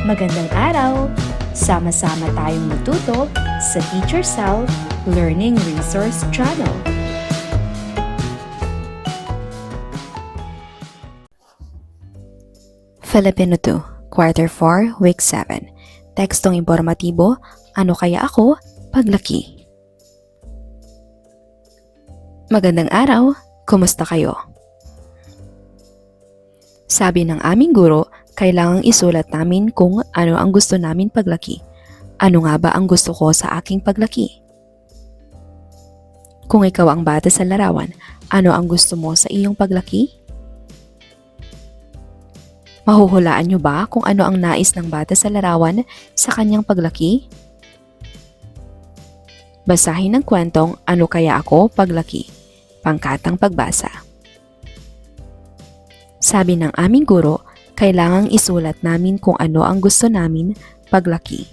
Magandang araw! Sama-sama tayong matuto sa Teacher Sal Learning Resource Channel. Filipino 2, Quarter 4, Week 7. Tekstong impormatibo, ano kaya ako paglaki? Magandang araw, kumusta kayo? Sabi ng aming guro, kailangang isulat namin kung ano ang gusto namin paglaki. Ano nga ba ang gusto ko sa aking paglaki? Kung ikaw ang bata sa larawan, ano ang gusto mo sa iyong paglaki? Mahuhulaan niyo ba kung ano ang nais ng bata sa larawan sa kanyang paglaki? Basahin ang kwentong Ano Kaya Ako Paglaki? Pangkatang pagbasa. Sabi ng aming guro, kailangang isulat namin kung ano ang gusto namin paglaki.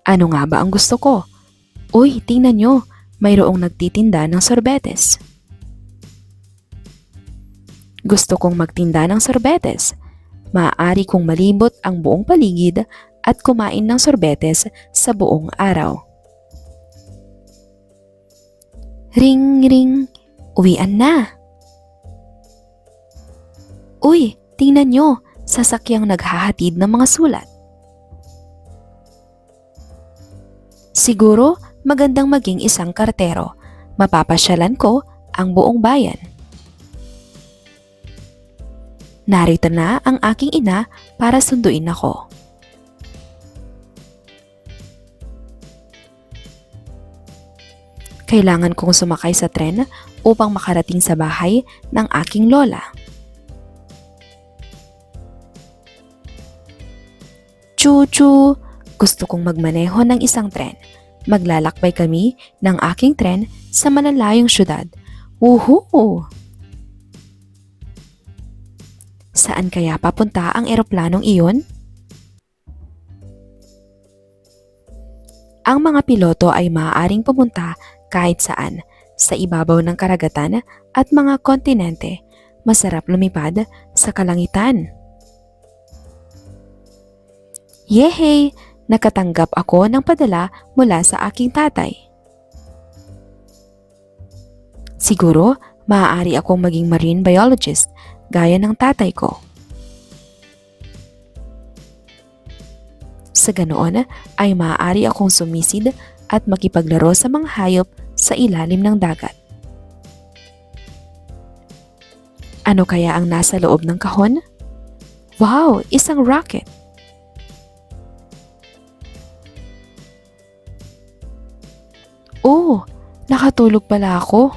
Ano nga ba ang gusto ko? Uy, tingnan nyo, mayroong nagtitinda ng sorbetes. Gusto kong magtinda ng sorbetes. Maaari kong malibot ang buong paligid at kumain ng sorbetes sa buong araw. Ring ring, uwian na. Uy, tingnan nyo, sasakyang naghahatid ng mga sulat. Siguro magandang maging isang kartero. Mapapasyalan ko ang buong bayan. Narito na ang aking ina para sunduin ako. Kailangan kong sumakay sa tren upang makarating sa bahay ng aking lola. Chu-chu! Gusto kong magmaneho ng isang tren. Maglalakbay kami ng aking tren sa malalayong syudad. Woohoo! Saan kaya papunta ang eroplanong iyon? Ang mga piloto ay maaaring pumunta kahit saan, sa ibabaw ng karagatan at mga kontinente. Masarap lumipad sa kalangitan. Yehey! Nakatanggap ako ng padala mula sa aking tatay. Siguro, maaari akong maging marine biologist gaya ng tatay ko. Sa ganoon ay maaari akong sumisid at makipaglaro sa mga hayop sa ilalim ng dagat. Ano kaya ang nasa loob ng kahon? Wow! Isang rocket! Oh! Nakatulog pala ako.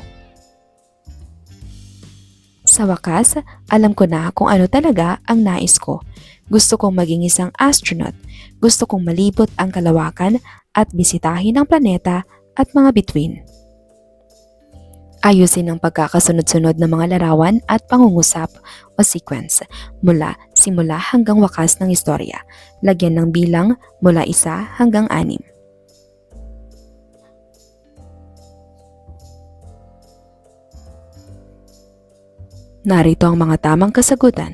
Sa wakas, alam ko na kung ano talaga ang nais ko. Gusto kong maging isang astronaut. Gusto kong malibot ang kalawakan at bisitahin ang planeta at mga bituin. Ayusin ang pagkakasunod-sunod ng mga larawan at pangungusap o sequence mula simula hanggang wakas ng istorya. Lagyan ng bilang mula 1 hanggang 6. Narito ang mga tamang kasagutan.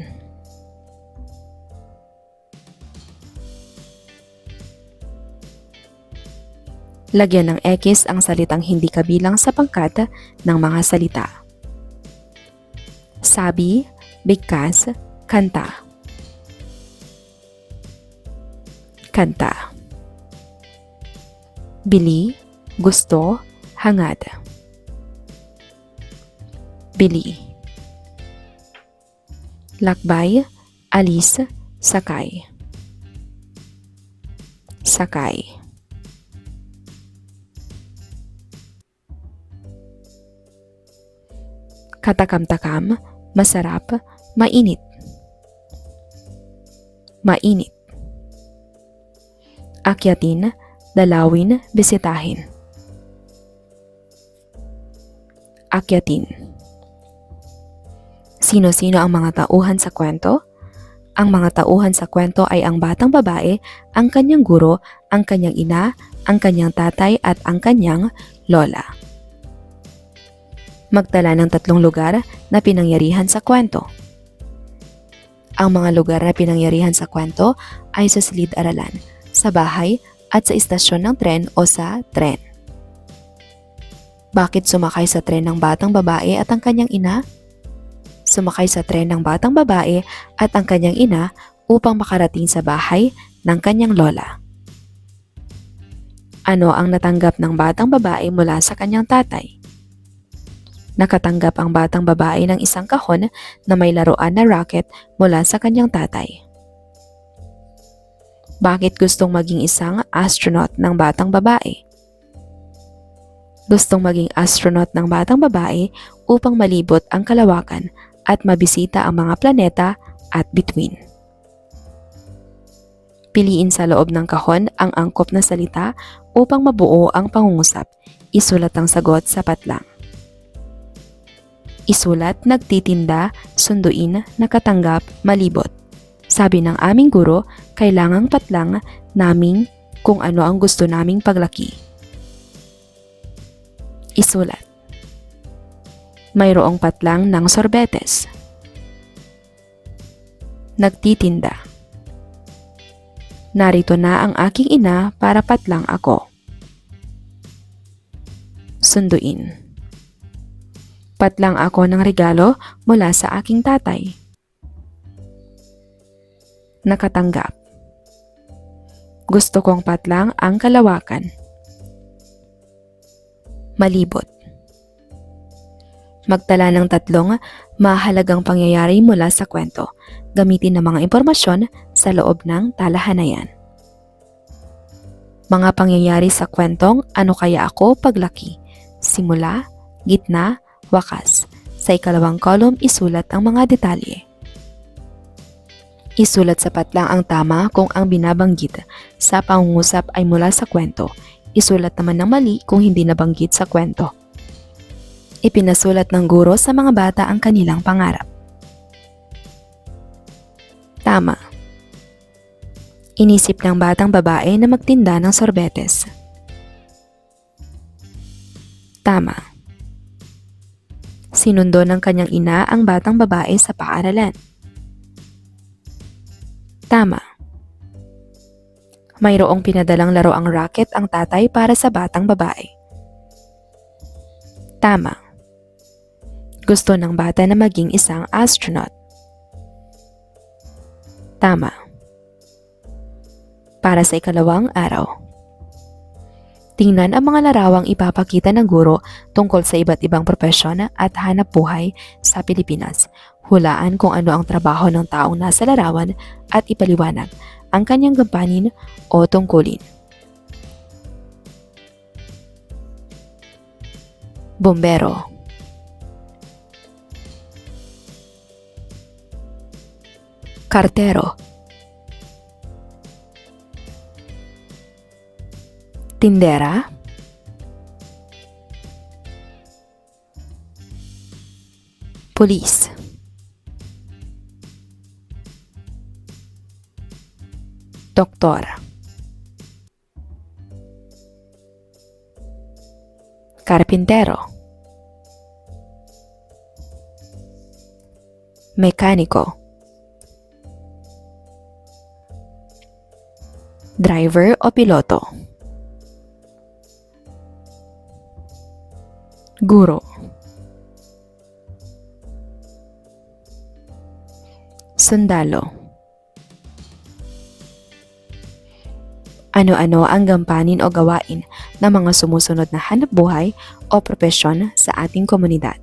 Lagyan ng X ang salitang hindi kabilang sa pangkat ng mga salita. Sabi, bigkas, kanta. Kanta. Bili, gusto, hangad. Bili. Lakbay, alis, sakay. Sakay. Katakam-takam, masarap, mainit. Mainit. Akyatin, dalawin, bisitahin. Akyatin. Sino-sino ang mga tauhan sa kwento? Ang mga tauhan sa kwento ay ang batang babae, ang kanyang guro, ang kanyang ina, ang kanyang tatay at ang kanyang lola. Magtala ng 3 lugar na pinangyarihan sa kwento. Ang mga lugar na pinangyarihan sa kwento ay sa silid-aralan, sa bahay at sa istasyon ng tren o sa tren. Bakit sumakay sa tren ng batang babae at ang kanyang ina? Sumakay sa tren ng batang babae at ang kanyang ina upang makarating sa bahay ng kanyang lola. Ano ang natanggap ng batang babae mula sa kanyang tatay? Nakatanggap ang batang babae ng isang kahon na may laruan na rocket mula sa kanyang tatay. Bakit gustong maging isang astronaut ng batang babae? Gustong maging astronaut ng batang babae upang malibot ang kalawakan at mabisita ang mga planeta at bituin. Piliin sa loob ng kahon ang angkop na salita upang mabuo ang pangungusap. Isulat ang sagot sa patlang. Isulat, nagtitinda, sunduin, nakatanggap, malibot. Sabi ng aming guro, kailangang patlang naming kung ano ang gusto naming paglaki. Isulat. Mayroong patlang ng sorbetes. Nagtitinda. Narito na ang aking ina para patlang ako. Sunduin. Patlang ako ng regalo mula sa aking tatay. Nakatanggap. Gusto kong patlang ang kalawakan. Malibot. Magtala ng 3 mahalagang pangyayari mula sa kwento. Gamitin ang mga impormasyon sa loob ng talahanayan. Mga pangyayari sa kwentong Ano Kaya Ako Paglaki? Simula, gitna, wakas. Sa ikalawang kolum, isulat ang mga detalye. Isulat sa patlang ang tama kung ang binabanggit sa pangungusap ay mula sa kwento. Isulat naman ng mali kung hindi nabanggit sa kwento. Ipinasulat ng guro sa mga bata ang kanilang pangarap. Tama. Inisip ng batang babae na magtinda ng sorbetes. Tama. Sinundo ng kanyang ina ang batang babae sa paaralan. Tama. Mayroong pinadalang laruang rocket ang tatay para sa batang babae. Tama. Gusto ng bata na maging isang astronaut. Tama. Para sa ikalawang araw. Tingnan ang mga larawang ipapakita ng guro tungkol sa iba't ibang propesyon at hanap buhay sa Pilipinas. Hulaan kung ano ang trabaho ng taong nasa larawan at ipaliwanag ang kanyang gampanin o tungkulin. Bombero. Kartero. Tindera. Pulis. Doktor. Karpintero. Mekaniko. Driver o piloto. Guro. Sundalo. Ano-ano ang gampanin o gawain ng mga sumusunod na hanapbuhay o propesyon sa ating komunidad?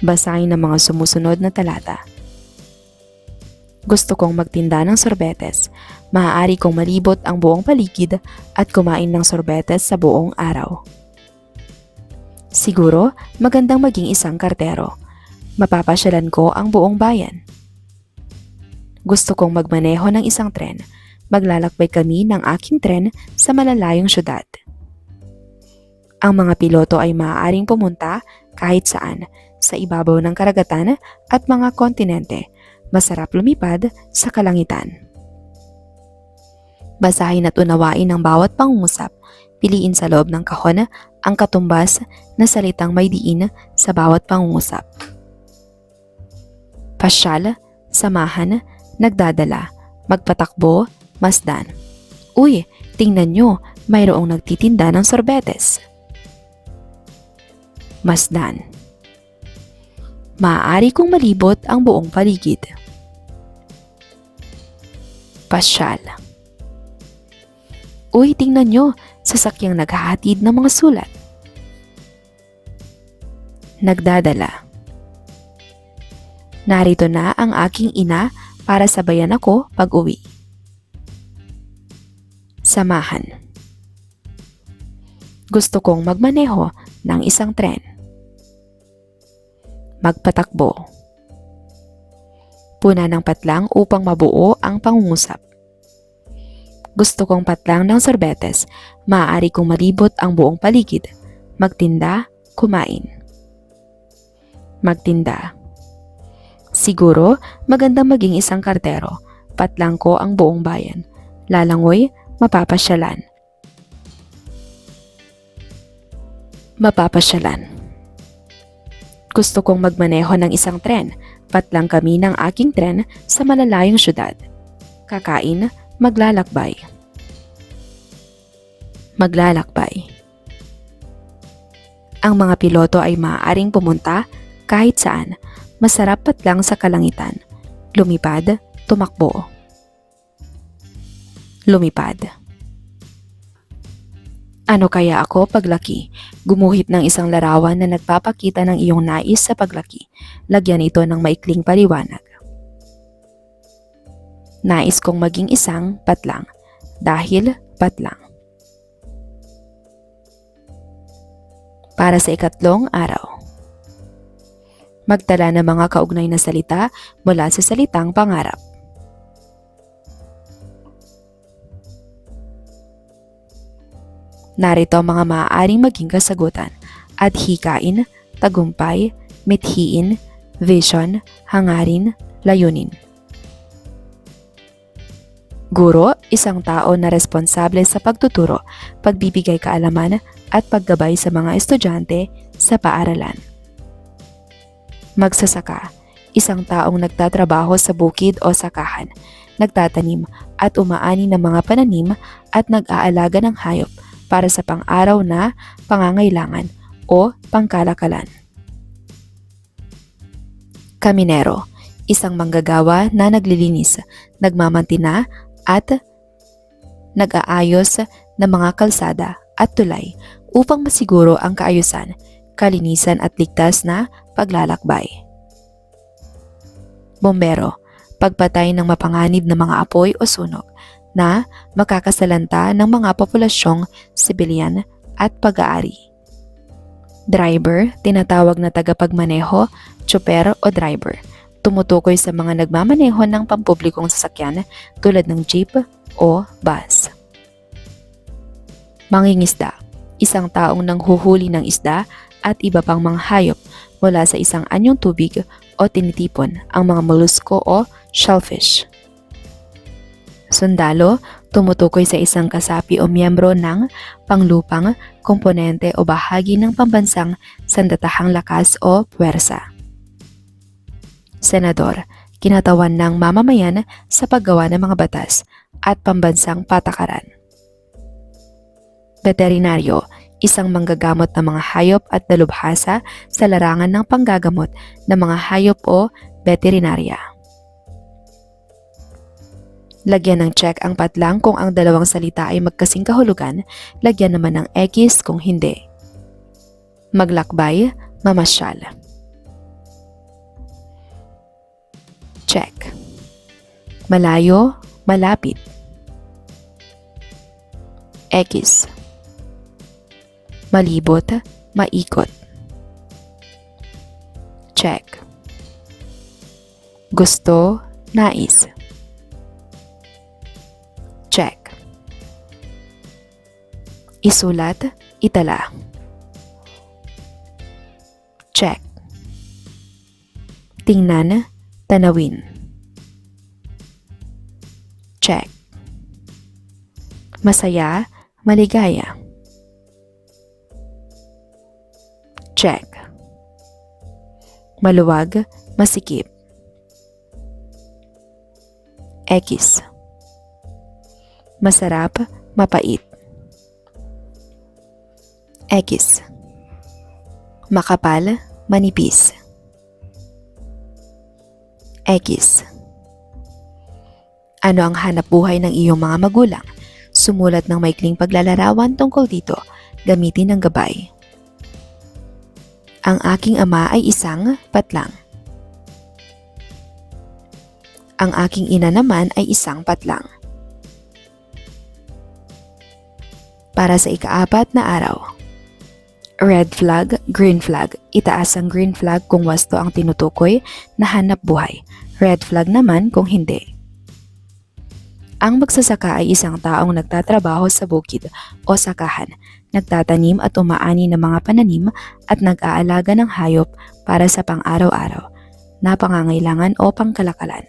Basahin ang mga sumusunod na talata. Gusto kong magtinda ng sorbetes. Maaari kong malibot ang buong paligid at kumain ng sorbetes sa buong araw. Siguro, magandang maging isang kartero. Mapapasyalan ko ang buong bayan. Gusto kong magmaneho ng isang tren. Maglalakbay kami ng aking tren sa malalayong syudad. Ang mga piloto ay maaaring pumunta kahit saan, sa ibabaw ng karagatan at mga kontinente. Masarap lumipad sa kalangitan. Basahin at unawain ang bawat pangungusap. Piliin sa loob ng kahon ang katumbas na salitang may diin sa bawat pangungusap. Pasyal, samahan, nagdadala, magpatakbo, masdan. Uy, tingnan nyo, mayroong nagtitinda ng sorbetes. Masdan. Maaari kong malibot ang buong paligid. Pasyal. Uy, tingnan nyo, sasakyang naghahatid ng mga sulat. Nagdadala. Narito na ang aking ina para sabayan ako pag-uwi. Samahan. Gusto kong magmaneho ng isang tren. Magpatakbo. Puna ng patlang upang mabuo ang pangungusap. Gusto kong patlang ng sorbetes. Maaari kong malibot ang buong paligid. Magtinda, kumain. Magtinda. Siguro, magandang maging isang kartero. Patlang ko ang buong bayan. Lalangoy, mapapasyalan. Mapapasyalan. Gusto kong magmaneho ng isang tren. Patlang kami ng aking tren sa malalayong syudad. Kakain, maglalakbay. Maglalakbay. Ang mga piloto ay maaaring pumunta kahit saan. Masarap patlang sa kalangitan. Lumipad, tumakbo. Lumipad. Ano kaya ako paglaki? Gumuhit ng isang larawan na nagpapakita ng iyong nais sa paglaki. Lagyan ito ng maikling paliwanag. Nais kong maging isang patlang. Dahil patlang. Para sa ikatlong araw. Magtala ng mga kaugnay na salita mula sa salitang pangarap. Narito ang mga maaaring maging kasagutan: adhikain, tagumpay, mithiin, vision, hangarin, layunin. Guro, isang tao na responsable sa pagtuturo, pagbibigay kaalaman at paggabay sa mga estudyante sa paaralan. Magsasaka, isang taong nagtatrabaho sa bukid o sakahan, nagtatanim at umaani ng mga pananim at nag-aalaga ng hayop para sa pang-araw na pangangailangan o pangkalakalan. Kaminero, isang manggagawa na naglilinis, nagmamantina at nag-aayos ng mga kalsada at tulay upang masiguro ang kaayusan, kalinisan at ligtas na paglalakbay. Bombero, pagpatay ng mapanganib na mga apoy o sunog na makakasalanta ng mga populasyong sibilyan at pag-aari. Driver, tinatawag na tagapagmaneho, tsoper o driver. Tumutukoy sa mga nagmamaneho ng pampublikong sasakyan tulad ng jeep o bus. Mangingisda, isang taong nanghuhuli ng isda at iba pang mga hayop mula sa isang anyong tubig o tinitipon ang mga mollusko o shellfish. Sundalo, tumutukoy sa isang kasapi o miyembro ng panglupang, komponente o bahagi ng pambansang sandatahang lakas o puwersa. Senador, kinatawan ng mamamayan sa paggawa ng mga batas at pambansang patakaran. Veterinaryo, isang manggagamot ng mga hayop at dalubhasa sa larangan ng panggagamot ng mga hayop o veterinarya. Lagyan ng check ang patlang kung ang dalawang salita ay magkasing kahulugan, lagyan naman ng X kung hindi. Maglakbay, mamasyal. Check. Malayo, malapit. X. Malibot, maikot. Check. Gusto, nais. Check. Isulat, itala. Check. Tingnan, tanawin. Check. Masaya, maligaya. Check. Maluwag, masikip. X. Masarap, mapait. X. Makapal, manipis. X. Ano ang hanap buhay ng iyong mga magulang? Sumulat ng maikling paglalarawan tungkol dito, gamitin ang gabay. Ang aking ama ay isang patlang. Ang aking ina naman ay isang patlang. Para sa ika-4 na araw. Red flag, green flag. Itaas ang green flag kung wasto ang tinutukoy na hanap buhay. Red flag naman kung hindi. Ang magsasaka ay isang taong nagtatrabaho sa bukid o sakahan, nagtatanim at umaani ng mga pananim at nag-aalaga ng hayop para sa pang-araw-araw na pangangailangan o pangkalakalan.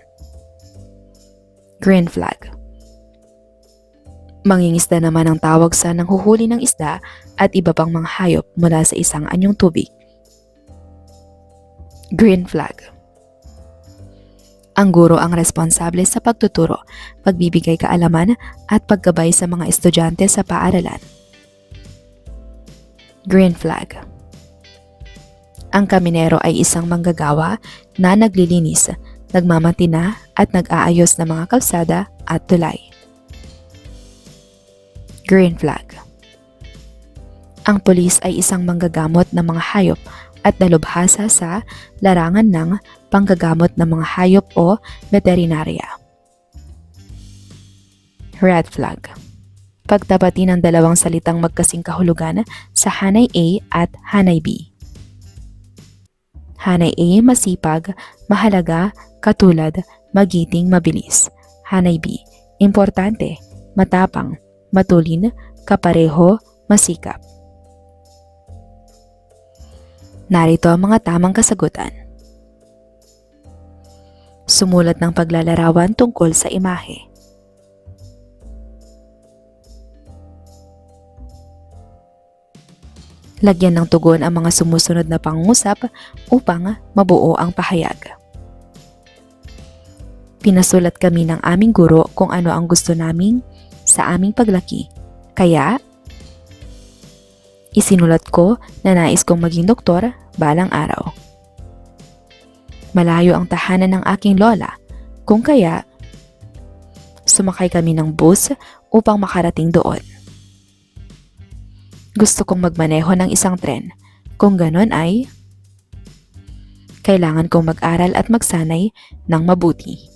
Green flag. Mangingisda naman ang tawag sa nanghuhuli ng isda at iba pang mga hayop mula sa isang anyong tubig. Green flag. Ang guro ang responsable sa pagtuturo, pagbibigay kaalaman at paggabay sa mga estudyante sa paaralan. Green flag. Ang kaminero ay isang manggagawa na naglilinis, nagmamatina at nag-aayos ng mga kalsada at tulay. Green flag. Ang pulis ay isang manggagamot ng mga hayop at dalubhasa sa larangan ng panggagamot ng mga hayop o veterinarya. Red flag. Pagtabati ng dalawang salitang magkasing kahulugan sa hanay A at hanay B. Hanay A, masipag, mahalaga, katulad, magiting, mabilis. Hanay B, importante, matapang, matulin, kapareho, masikap. Narito ang mga tamang kasagutan. Sumulat ng paglalarawan tungkol sa imahe. Lagyan ng tugon ang mga sumusunod na pangungusap upang mabuo ang pahayag. Pinasulat kami ng aming guro kung ano ang gusto naming sa aming paglaki. Kaya, isinulat ko na nais kong maging doktor balang araw. Malayo ang tahanan ng aking lola, kung kaya, sumakay kami ng bus upang makarating doon. Gusto kong magmaneho ng isang tren, kung ganon ay, kailangan kong mag-aral at magsanay ng mabuti.